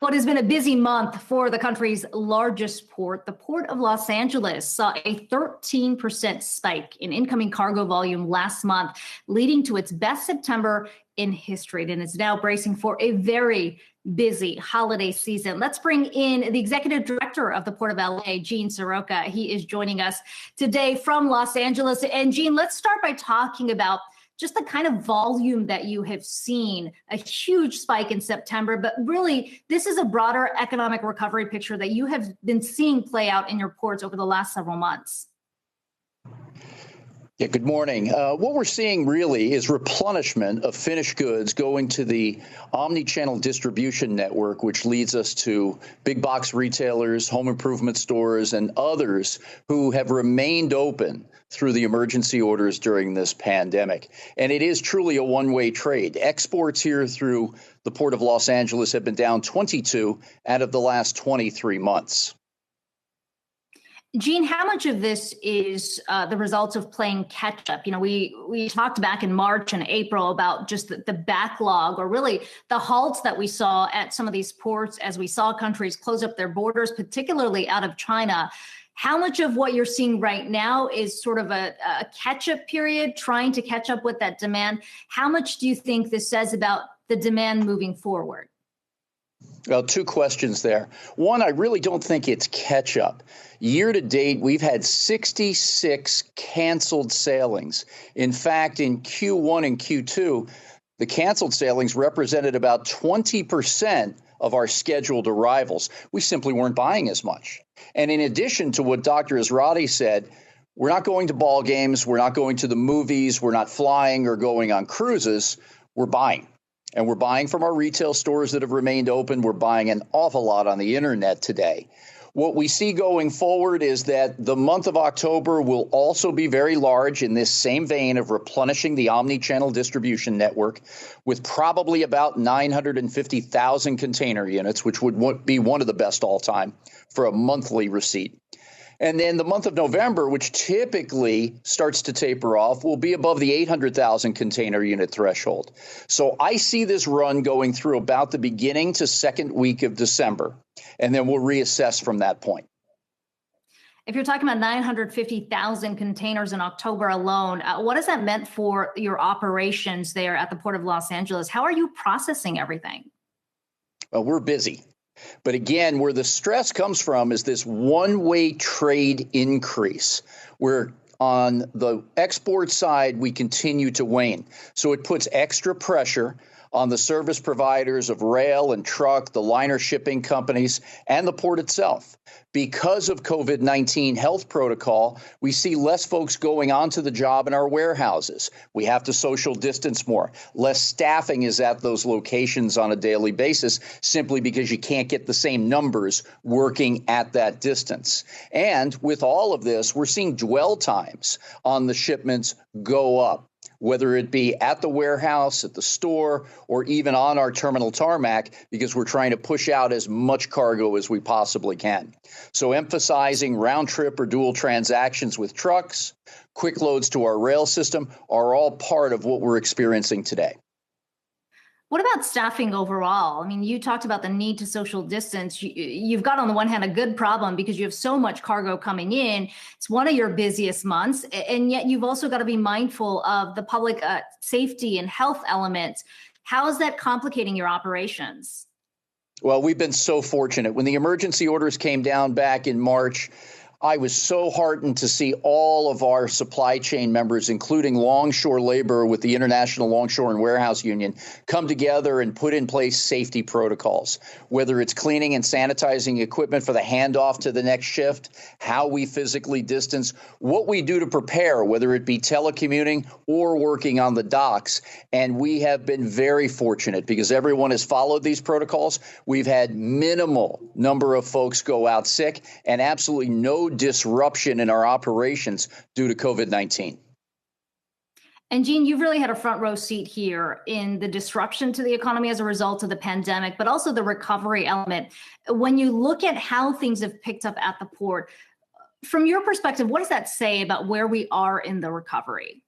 What has been a busy month for the country's largest port, the Port of Los Angeles saw a 13% spike in incoming cargo volume last month, leading to its best September in history, and is now bracing for a very busy holiday season. Let's bring in the executive director of the Port of LA, Gene Seroka. He is joining us today from Los Angeles. And Gene, let's start by talking about just the kind of volume that you have seen, a huge spike in September, but really this is a broader economic recovery picture that you have been seeing play out in your ports over the last several months. Yeah, good morning. What we're seeing really is replenishment of finished goods going to the omni-channel distribution network, which leads us to big box retailers, home improvement stores, and others who have remained open through the emergency orders during this pandemic. And it is truly a one-way trade. Exports here through the Port of Los Angeles have been down 22 out of the last 23 months. Gene, how much of this is the result of playing catch up? You know, we talked back in March and April about just the backlog, or really the halts that we saw at some of these ports as we saw countries close up their borders, particularly out of China. How much of what you're seeing right now is sort of a catch-up period, trying to catch up with that demand? How much do you think this says about the demand moving forward? Well, two questions there. One, I really don't think it's catch up. Year to date, we've had 66 canceled sailings. In fact, in Q1 and Q2, the canceled sailings represented about 20% of our scheduled arrivals. We simply weren't buying as much. And in addition to what Dr. Israti said, we're not going to ball games, we're not going to the movies, we're not flying or going on cruises, we're buying. And we're buying from our retail stores that have remained open. We're buying an awful lot on the internet today. What we see going forward is that the month of October will also be very large in this same vein of replenishing the omni-channel distribution network with probably about 950,000 container units, which would be one of the best all time for a monthly receipt. And then the month of November, which typically starts to taper off, will be above the 800,000 container unit threshold. So I see this run going through about the beginning to second week of December, and then we'll reassess from that point. If you're talking about 950,000 containers in October alone, what has that meant for your operations there at the Port of Los Angeles? How are you processing everything? Well, we're busy. But again, where the stress comes from is this one-way trade increase, where on the export side, we continue to wane. So it puts extra pressure on the service providers of rail and truck, the liner shipping companies, and the port itself. Because of COVID-19 health protocol, we see less folks going onto the job in our warehouses. We have to social distance more. Less staffing is at those locations on a daily basis, simply because you can't get the same numbers working at that distance. And with all of this, we're seeing dwell times on the shipments go up, whether it be at the warehouse, at the store, or even on our terminal tarmac, because we're trying to push out as much cargo as we possibly can. So emphasizing round trip or dual transactions with trucks, quick loads to our rail system are all part of what we're experiencing today. What about staffing overall? I mean, you talked about the need to social distance. You've got, on the one hand, a good problem because you have so much cargo coming in. It's one of your busiest months, and yet you've also got to be mindful of the public safety and health elements. How is that complicating your operations? Well, we've been so fortunate. When the emergency orders came down back in March, I was so heartened to see all of our supply chain members, including longshore labor with the International Longshore and Warehouse Union, come together and put in place safety protocols, whether it's cleaning and sanitizing equipment for the handoff to the next shift, how we physically distance, what we do to prepare, whether it be telecommuting or working on the docks. And we have been very fortunate because everyone has followed these protocols. We've had minimal number of folks go out sick and absolutely no disruption in our operations due to COVID-19. And Gene, you've really had a front row seat here in the disruption to the economy as a result of the pandemic, but also the recovery element. When you look at how things have picked up at the port, from your perspective, what does that say about where we are in the recovery?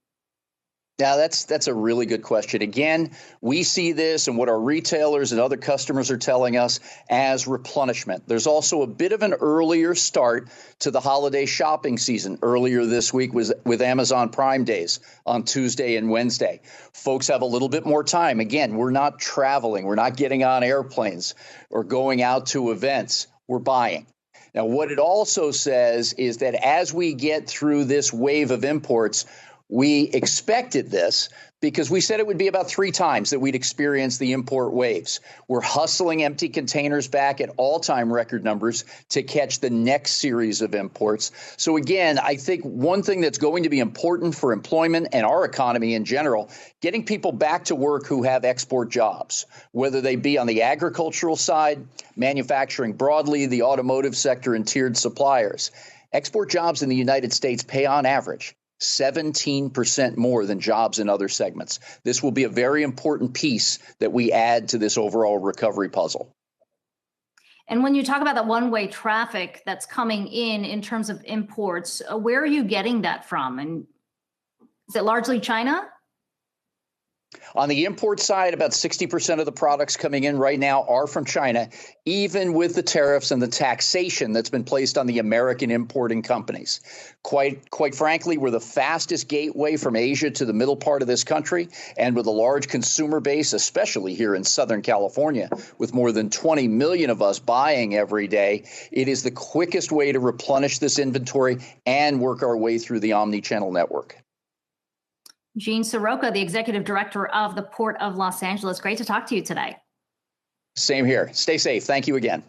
Now, that's a really good question. Again, we see this and what our retailers and other customers are telling us as replenishment. There's also a bit of an earlier start to the holiday shopping season. Earlier this week was with Amazon Prime Days on Tuesday and Wednesday. Folks have a little bit more time. Again, we're not traveling. We're not getting on airplanes or going out to events. We're buying. Now, what it also says is that as we get through this wave of imports, we expected this because we said it would be about 3 times that we'd experience the import waves. We're hustling empty containers back at all-time record numbers to catch the next series of imports. So again, I think one thing that's going to be important for employment and our economy in general, getting people back to work who have export jobs, whether they be on the agricultural side, manufacturing broadly, the automotive sector, and tiered suppliers. Export jobs in the United States pay on average 17% more than jobs in other segments. This will be a very important piece that we add to this overall recovery puzzle. And when you talk about the one-way traffic that's coming in terms of imports, where are you getting that from? And is it largely China? On the import side, about 60% of the products coming in right now are from China, even with the tariffs and the taxation that's been placed on the American importing companies. Quite frankly, we're the fastest gateway from Asia to the middle part of this country, and with a large consumer base, especially here in Southern California, with more than 20 million of us buying every day, it is the quickest way to replenish this inventory and work our way through the omni-channel network. Gene Seroka, the executive director of the Port of Los Angeles. Great to talk to you today. Same here. Stay safe. Thank you again.